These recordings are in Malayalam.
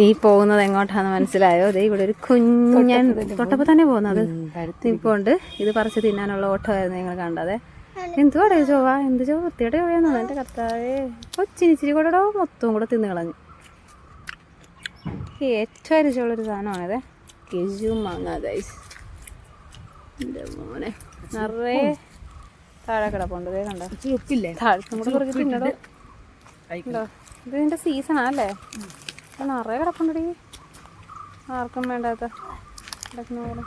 ഈ പോകുന്നത് എങ്ങോട്ടാന്ന് മനസ്സിലായോ? അതെ ഇവിടെ ഒരു കുഞ്ഞൻ തൊട്ടപ്പോൾ തന്നെ പോകുന്നത് ഇപ്പോൾ ഉണ്ട്. ഇത് പറിച്ച് തിന്നാനുള്ള ഓട്ടമായിരുന്നു നിങ്ങൾ കണ്ടത്. എന്തുവാടേ ചോവ, എന്ത് ചോ വൃത്തിയുടെ ചോവയാന്ന് എൻ്റെ കർത്താവേ. കൊച്ചിനിച്ചിരി കൂടെ മൊത്തവും കൂടെ തിന്ന് കളഞ്ഞു. ഏറ്റവും അരിച്ചുള്ളൊരു സാധനമാണിത്. കെജു മാങ്ങ ഗൈസ്. എൻ്റെ മോനെ നിറയെ താഴെ കിടപ്പുണ്ട്. ഇതേ കണ്ടോ ഉപ്പില്ലേ? താഴത്തും കൂടെ കുറച്ച് തിന്നടോ. ഉണ്ടോ? ഇത് ഇതിൻ്റെ സീസണല്ലേ? നിറയെ കിടപ്പുണ്ടടി. ആർക്കും വേണ്ടാത്ത കിടക്കുന്ന പോലെ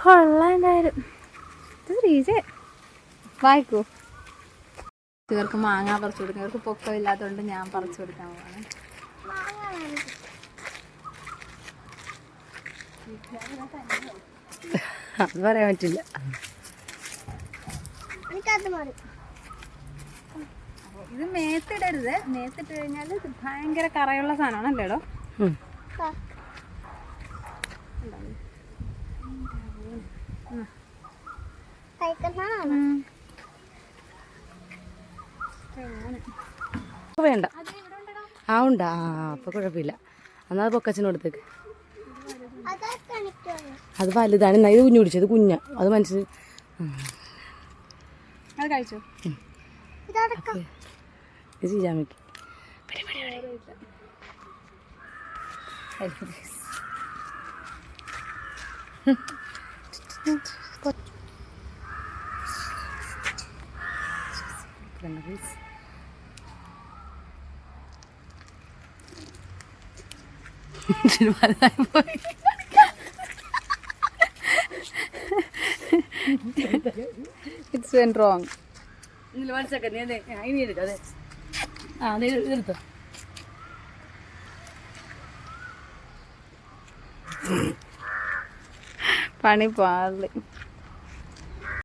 കൊള്ളാം. എന്തായാലും ഇത് ശ്രീജെ വായിക്കൂ. ഇവർക്ക് മാങ്ങ പറിച്ചു കൊടുക്കാം. ഇവർക്ക് പൊക്കമില്ലാത്തതുകൊണ്ട് ഞാൻ പറിച്ചു കൊടുക്കാൻ പോവാണ്. അത് പറയാൻ പറ്റില്ല. ഇത് മേത്തിടരുത്. മേത്തിട്ട് കഴിഞ്ഞാൽ ഇത് ഭയങ്കര കറയുള്ള സാധനമാണല്ലേടോ. വേണ്ട ആ ഉണ്ടാ. അപ്പൊ കുഴപ്പമില്ല. എന്നാൽ അത് പൊക്കച്ചന് കൊടുത്തേക്ക്. അത് വലുതാണ്. എന്നാ ഇത് കുഞ്ഞു പിടിച്ചത് കുഞ്ഞ. അത് മനസ്സിൽ അത് കഴിച്ചോ. ഇത് ചെയ്യാൻ പറ്റും. It's went wrong. പണി പാളി.